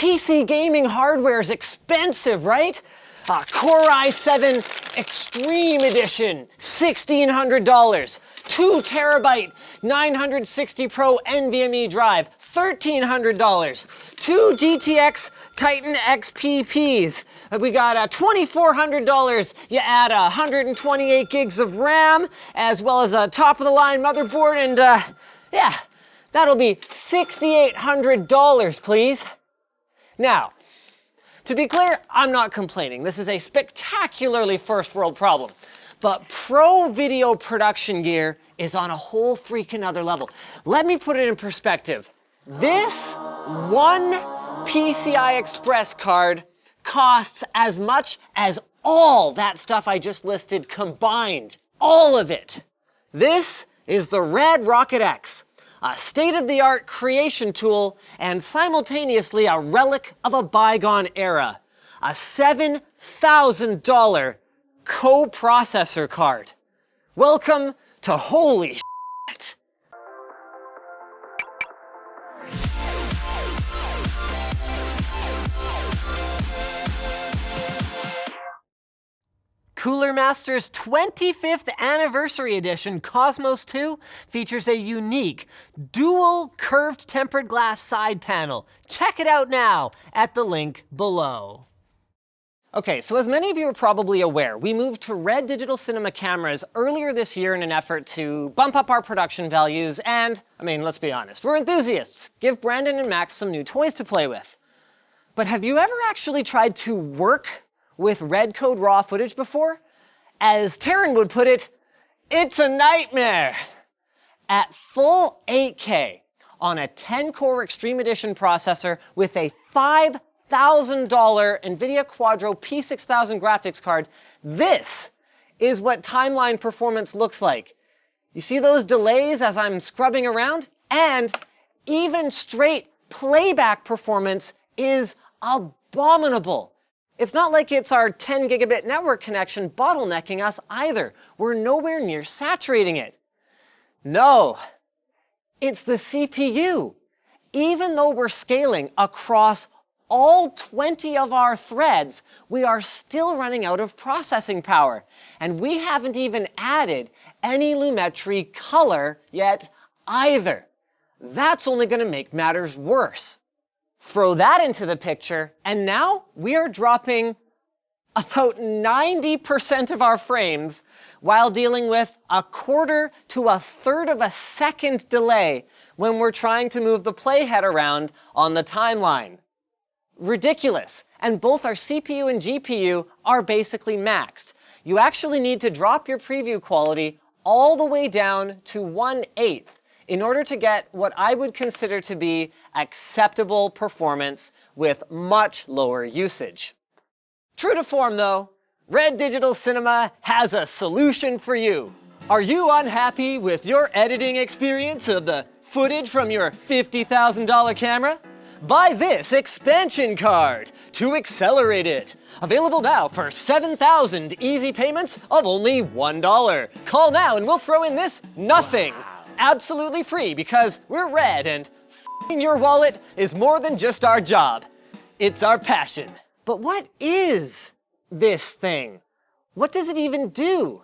PC gaming hardware is expensive, right? Core i7 Extreme Edition, $1,600. 2 terabyte 960 Pro NVMe drive, $1,300. 2 GTX Titan XPPs. We got $2,400. You add 128 gigs of RAM, as well as a top-of-the-line motherboard, and yeah, that'll be $6,800, please. Now, to be clear, I'm not complaining. This is a spectacularly first world problem. But pro video production gear is on a whole freaking other level. Let me put it in perspective. This one PCI Express card costs as much as all that stuff I just listed combined. All of it. This is the Red Rocket X, a state-of-the-art creation tool and simultaneously a relic of a bygone era. A $7,000 coprocessor card. Welcome to holy shit. Cooler Master's 25th Anniversary Edition Cosmos 2 features a unique dual curved tempered glass side panel. Check it out now at the link below. Okay, so as many of you are probably aware, we moved to Red Digital Cinema cameras earlier this year in an effort to bump up our production values and, I mean, let's be honest, we're enthusiasts. Give Brandon and Max some new toys to play with. But have you ever actually tried to work with Red Code RAW footage before? As Taryn would put it, it's a nightmare. At full 8K on a 10-core Extreme Edition processor with a $5,000 NVIDIA Quadro P6000 graphics card, this is what timeline performance looks like. You see those delays as I'm scrubbing around? And even straight playback performance is abominable. It's not like it's our 10 gigabit network connection bottlenecking us either. We're nowhere near saturating it. No, it's the CPU. Even though we're scaling across all 20 of our threads, we are still running out of processing power. And we haven't even added any Lumetri color yet either. That's only going to make matters worse. Throw that into the picture, and now we are dropping about 90% of our frames while dealing with a quarter to a third of a second delay when we're trying to move the playhead around on the timeline. Ridiculous. And both our CPU and GPU are basically maxed. You actually need to drop your preview quality all the way down to 1/8 in order to get what I would consider to be acceptable performance with much lower usage. True to form though, Red Digital Cinema has a solution for you. Are you unhappy with your editing experience of the footage from your $50,000 camera? Buy this expansion card to accelerate it. Available now for 7,000 easy payments of only $1. Call now and we'll throw in this nothing. Absolutely free because we're Red and f***ing your wallet is more than just our job. It's our passion. But what is this thing? What does it even do?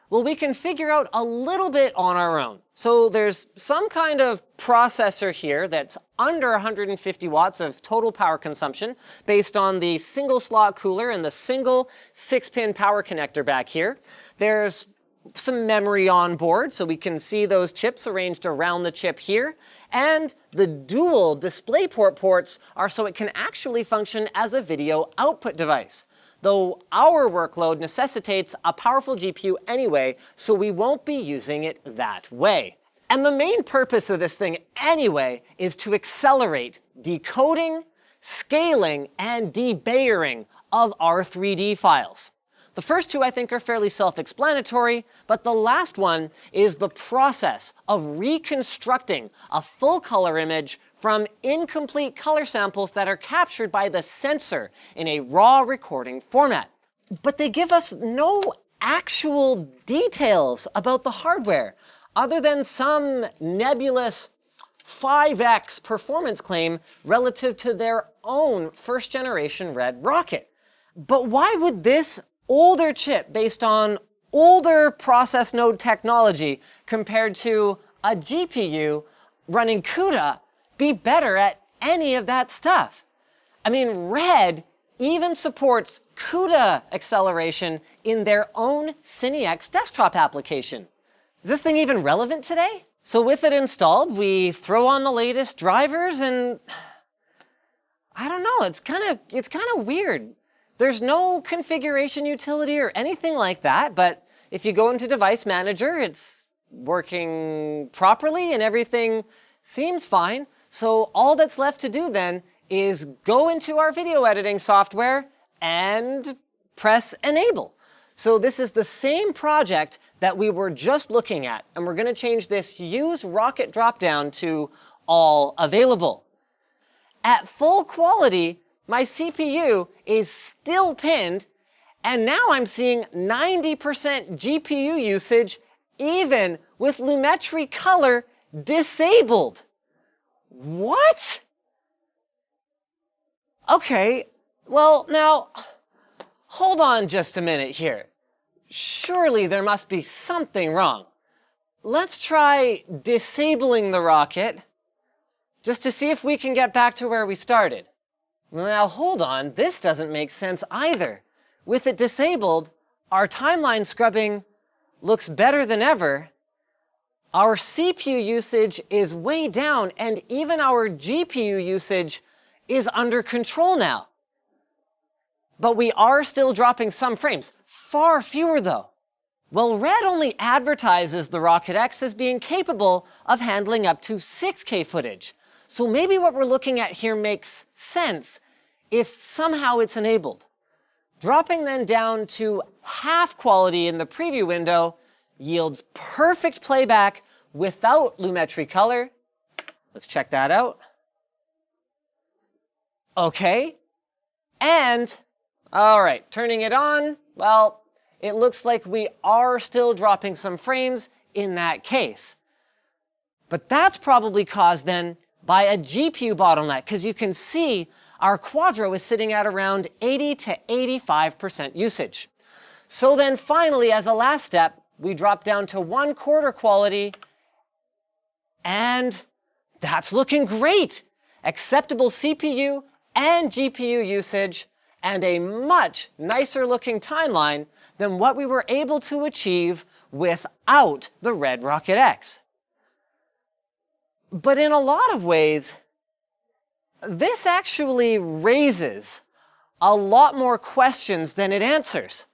Well, we can figure out a little bit on our own. So there's some kind of processor here that's under 150 watts of total power consumption based on the single slot cooler and the single 6-pin power connector back here. There's some memory on board, so we can see those chips arranged around the chip here. And the dual DisplayPort ports are so it can actually function as a video output device. Though our workload necessitates a powerful GPU anyway, so we won't be using it that way. And the main purpose of this thing anyway is to accelerate decoding, scaling, and debayering of our 3D files. The first two I think are fairly self-explanatory, but the last one is the process of reconstructing a full color image from incomplete color samples that are captured by the sensor in a raw recording format. But they give us no actual details about the hardware, other than some nebulous 5x performance claim relative to their own first generation Red rocket. But why would this older chip based on older process node technology compared to a GPU running CUDA be better at any of that stuff? I mean, Red even supports CUDA acceleration in their own CineX desktop application. Is this thing even relevant today? So with it installed, we throw on the latest drivers and I don't know, it's kind of weird. There's no configuration utility or anything like that, but if you go into Device Manager, it's working properly and everything seems fine. So all that's left to do then is go into our video editing software and press enable. So this is the same project that we were just looking at, and we're gonna change this use rocket dropdown to all available. At full quality, my CPU is still pinned, and now I'm seeing 90% GPU usage even with Lumetri color disabled. What? Okay, well now, hold on just a minute here. Surely there must be something wrong. Let's try disabling the rocket just to see if we can get back to where we started. Well, now hold on, this doesn't make sense either. With it disabled, our timeline scrubbing looks better than ever. Our CPU usage is way down, and even our GPU usage is under control now. But we are still dropping some frames, far fewer though. Well, Red only advertises the Rocket X as being capable of handling up to 6K footage. So maybe what we're looking at here makes sense if somehow it's enabled. Dropping then down to half quality in the preview window yields perfect playback without Lumetri color. Let's check that out. Okay. And, all right, turning it on, well, it looks like we are still dropping some frames in that case. But that's probably caused then by a GPU bottleneck, because you can see our Quadro is sitting at around 80 to 85% usage. So then finally, as a last step, we drop down to 1/4 quality, and that's looking great. Acceptable CPU and GPU usage, and a much nicer looking timeline than what we were able to achieve without the Red Rocket X. But in a lot of ways, this actually raises a lot more questions than it answers.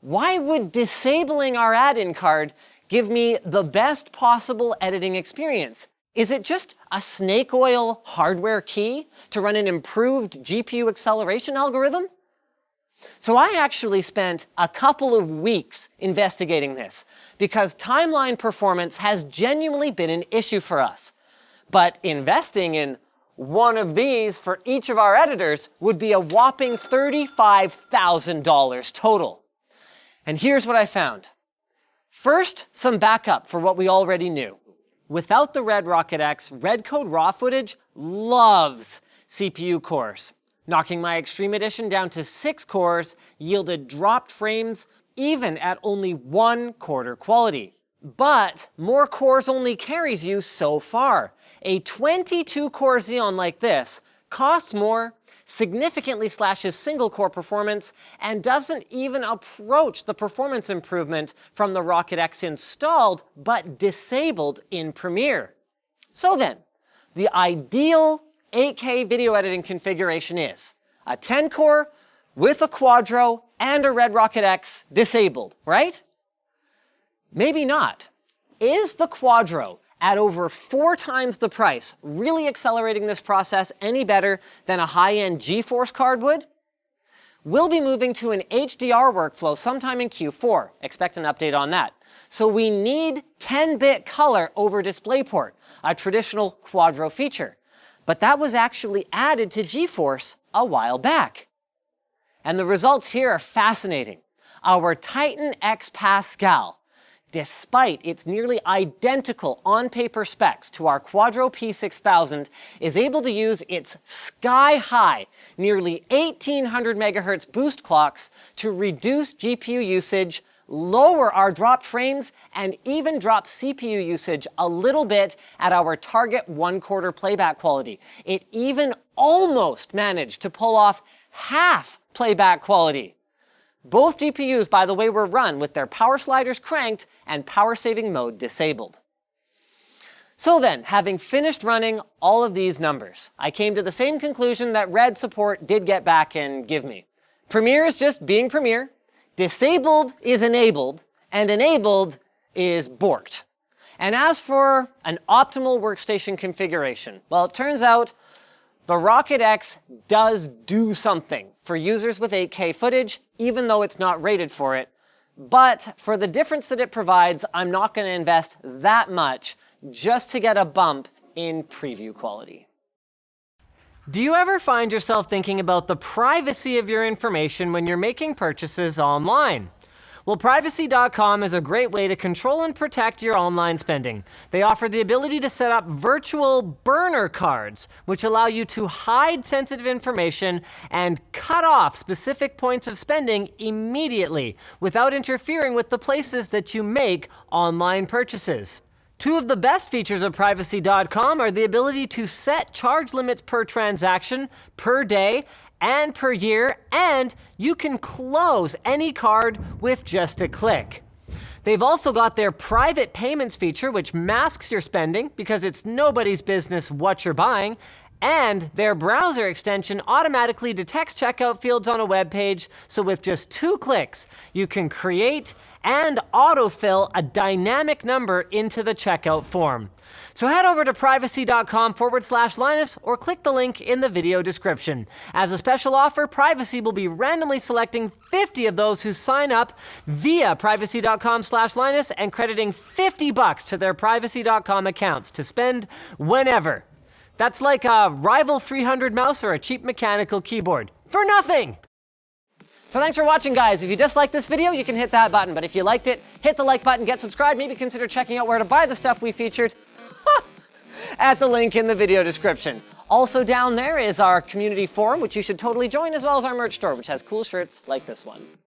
Why would disabling our add-in card give me the best possible editing experience? Is it just a snake oil hardware key to run an improved GPU acceleration algorithm? So I actually spent a couple of weeks investigating this because timeline performance has genuinely been an issue for us. But investing in one of these for each of our editors would be a whopping $35,000 total. And here's what I found. First, some backup for what we already knew. Without the Red Rocket X, Red Code raw footage loves CPU cores. Knocking my Extreme Edition down to 6 cores yielded dropped frames even at only 1/4 quality. But more cores only carries you so far. A 22-core Xeon like this costs more, significantly slashes single-core performance, and doesn't even approach the performance improvement from the Rocket X installed but disabled in Premiere. So then, the ideal 8K video editing configuration is a 10-core with a Quadro and a Red Rocket X disabled, right? Maybe not. Is the Quadro at over 4 times the price really accelerating this process any better than a high-end GeForce card would? We'll be moving to an HDR workflow sometime in Q4. Expect an update on that. So we need 10-bit color over DisplayPort, a traditional Quadro feature. But that was actually added to GeForce a while back. And the results here are fascinating. Our Titan X Pascal despite its nearly identical on-paper specs to our Quadro P6000, is able to use its sky-high, nearly 1800 megahertz boost clocks to reduce GPU usage, lower our dropped frames, and even drop CPU usage a little bit at our target 1/4 playback quality. It even almost managed to pull off half playback quality. Both GPUs, by the way, were run with their power sliders cranked and power saving mode disabled. So then, having finished running all of these numbers, I came to the same conclusion that Red support did get back and give me. Premiere is just being Premiere, disabled is enabled, and enabled is borked. And as for an optimal workstation configuration, well, it turns out the Rocket X does do something for users with 8K footage, even though it's not rated for it. But for the difference that it provides, I'm not going to invest that much just to get a bump in preview quality. Do you ever find yourself thinking about the privacy of your information when you're making purchases online? Well, Privacy.com is a great way to control and protect your online spending. They offer the ability to set up virtual burner cards, which allow you to hide sensitive information and cut off specific points of spending immediately without interfering with the places that you make online purchases. Two of the best features of Privacy.com are the ability to set charge limits per transaction, per day, and per year, and you can close any card with just a click. They've also got their private payments feature, which masks your spending because it's nobody's business what you're buying, and their browser extension automatically detects checkout fields on a web page, so with just 2 clicks, you can create and autofill a dynamic number into the checkout form. So head over to privacy.com/Linus or click the link in the video description. As a special offer, Privacy will be randomly selecting 50 of those who sign up via privacy.com/Linus and crediting $50 to their privacy.com accounts to spend whenever. That's like a rival 300 mouse or a cheap mechanical keyboard for nothing. So thanks for watching, guys. If you disliked this video, you can hit that button. But if you liked it, hit the like button, get subscribed, maybe consider checking out where to buy the stuff we featured at the link in the video description. Also down there is our community forum, which you should totally join, as well as our merch store, which has cool shirts like this one.